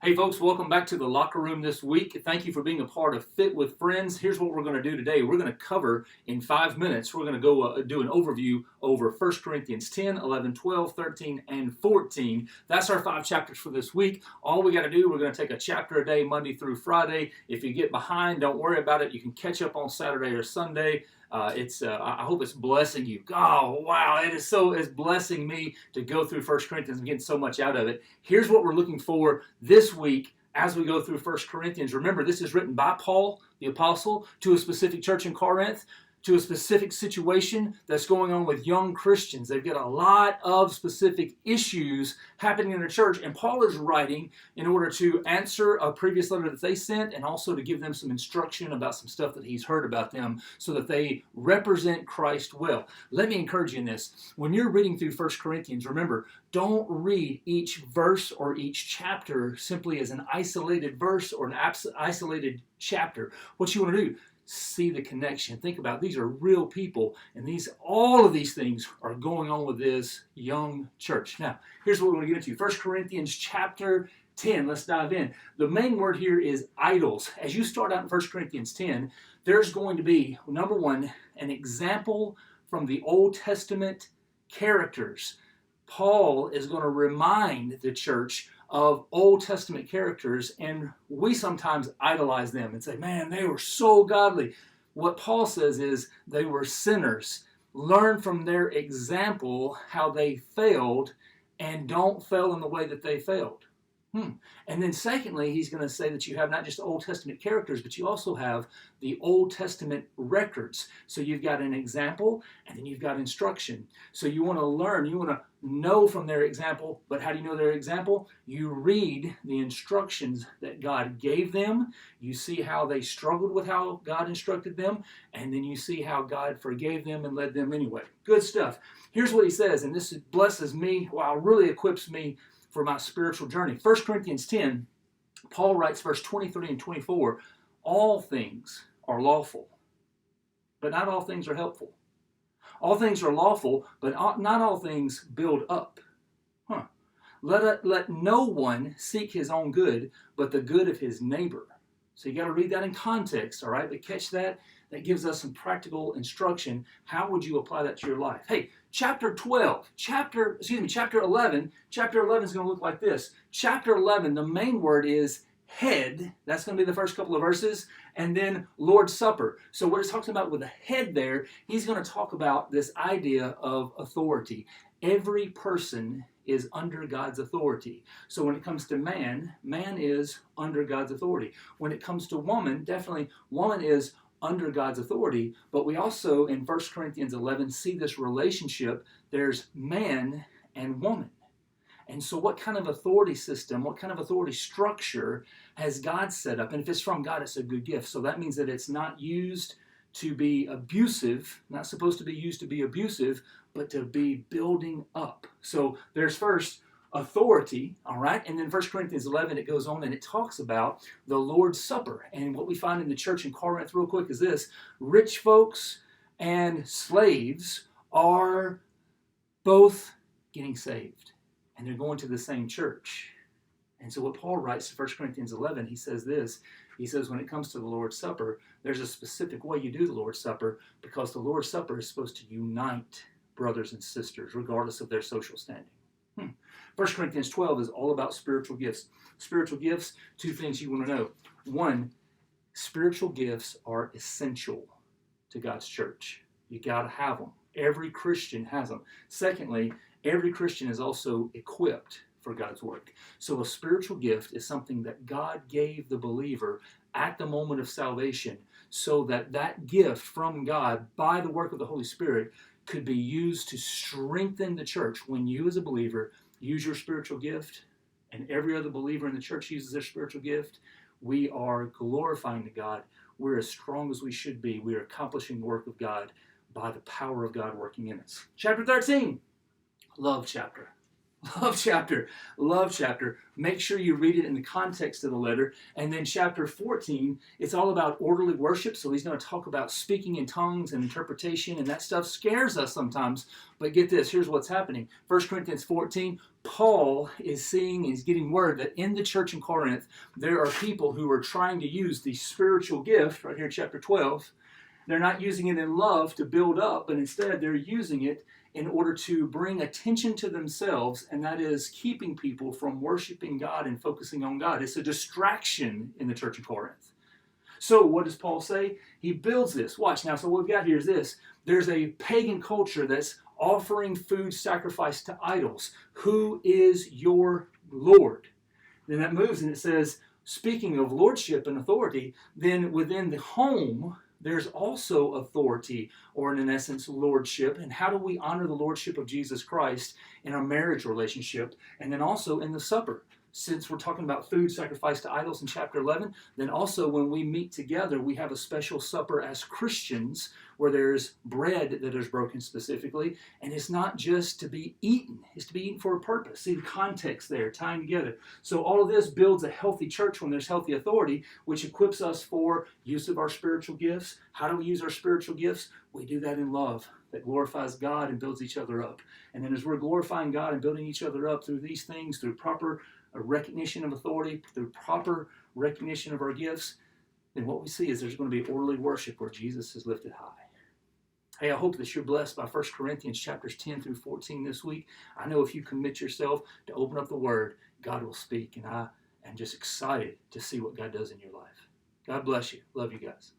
Hey folks, welcome back to the locker room this week. Thank you for being a part of Fit with Friends. Here's what we're going to do today. We're going to cover in 5 minutes. We're going to go do an overview over 1 Corinthians 10, 11, 12, 13, and 14. That's our 5 chapters for this week. All we got to do, we're going to take a chapter a day, Monday through Friday. If you get behind, don't worry about it. You can catch up on Saturday or Sunday. I hope it's blessing you. Oh, wow, it's blessing me to go through 1 Corinthians and getting so much out of it. Here's what we're looking for this week as we go through 1 Corinthians. Remember, this is written by Paul, the apostle, to a specific church in Corinth, to a specific situation that's going on with young Christians. They've got a lot of specific issues happening in the church, and Paul is writing in order to answer a previous letter that they sent and also to give them some instruction about some stuff that he's heard about them so that they represent Christ well. Let me encourage you in this. When you're reading through 1 Corinthians, remember, don't read each verse or each chapter simply as an isolated verse or an isolated chapter. What you want to do, see the connection. Think about it. These are real people, and all of these things are going on with this young church. Now, here's what we're going to get into. 1 Corinthians chapter 10. Let's dive in. The main word here is idols. As you start out in 1 Corinthians 10, there's going to be, number one, an example from the Old Testament characters. Paul is going to remind the church of Old Testament characters, and we sometimes idolize them and say, man, they were so godly. What Paul says is they were sinners. Learn from their example how they failed and don't fail in the way that they failed. And then secondly, he's going to say that you have not just Old Testament characters, but you also have the Old Testament records. So you've got an example, and then you've got instruction. So you want to learn, you want to know from their example, but how do you know their example? You read the instructions that God gave them. You see how they struggled with how God instructed them, and then you see how God forgave them and led them anyway. Good stuff. Here's what he says, and this blesses me, really equips me for my spiritual journey. 1 Corinthians 10, Paul writes verse 23 and 24, all things are lawful, but not all things are helpful. All things are lawful, but not all things build up. Let no one seek his own good, but the good of his neighbor. So you got to read that in context, all right? But catch that. That gives us some practical instruction. How would you apply that to your life? Hey, chapter 11. Chapter 11 is going to look like this. Chapter 11, the main word is head. That's going to be the first couple of verses. And then Lord's Supper. So what it's talking about with the head there, he's going to talk about this idea of authority. Every person is under God's authority. So when it comes to man is under God's authority. When it comes to woman, definitely woman is under God's authority, but we also in 1 Corinthians 11 see this relationship. There's man and woman. And so what kind of authority system, what kind of authority structure has God set up? And if it's from God, it's a good gift. So that means that it's not used to be abusive, not supposed to be used to be abusive, but to be building up. So there's first authority, all right? And then 1 Corinthians 11, it goes on and it talks about the Lord's Supper. And what we find in the church in Corinth real quick is this. Rich folks and slaves are both getting saved. And they're going to the same church. And so what Paul writes in 1 Corinthians 11, he says this. He says when it comes to the Lord's Supper, there's a specific way you do the Lord's Supper because the Lord's Supper is supposed to unite brothers and sisters regardless of their social standing. 1 Corinthians 12 is all about spiritual gifts. Spiritual gifts, two things you want to know. One, spiritual gifts are essential to God's church. You got to have them. Every Christian has them. Secondly, every Christian is also equipped for God's work. So a spiritual gift is something that God gave the believer at the moment of salvation so that that gift from God by the work of the Holy Spirit could be used to strengthen the church. When you as a believer use your spiritual gift and every other believer in the church uses their spiritual gift, we are glorifying to God. We're as strong as we should be. We are accomplishing the work of God by the power of God working in us. Chapter 13, love chapter. Love chapter, love chapter. Make sure you read it in the context of the letter. And then chapter 14, it's all about orderly worship. So he's going to talk about speaking in tongues and interpretation, and that stuff scares us sometimes. But get this, here's what's happening. 1 Corinthians 14, Paul is seeing, he's getting word that in the church in Corinth, there are people who are trying to use the spiritual gift, right here, chapter 12. They're not using it in love to build up, but instead they're using it in order to bring attention to themselves, and that is keeping people from worshiping God and focusing on God. It's a distraction in the church of Corinth. So what does Paul say? He builds this. Watch now. So what we've got here is this. There's a pagan culture that's offering food sacrifice to idols. Who is your Lord? Then that moves and it says, speaking of lordship and authority, then within the home, there's also authority, or in essence, lordship. And how do we honor the lordship of Jesus Christ in our marriage relationship? And then also in the supper. Since we're talking about food sacrificed to idols in chapter 11, then also when we meet together, we have a special supper as Christians where there's bread that is broken specifically. And it's not just to be eaten. It's to be eaten for a purpose. See the context there, tying together. So all of this builds a healthy church when there's healthy authority, which equips us for use of our spiritual gifts. How do we use our spiritual gifts? We do that in love that glorifies God and builds each other up. And then as we're glorifying God and building each other up through these things, through proper recognition of authority, through proper recognition of our gifts, then what we see is there's going to be orderly worship where Jesus is lifted high. Hey, I hope that you're blessed by 1 Corinthians chapters 10 through 14 this week. I know if you commit yourself to open up the Word, God will speak, and I am just excited to see what God does in your life. God bless you. Love you guys.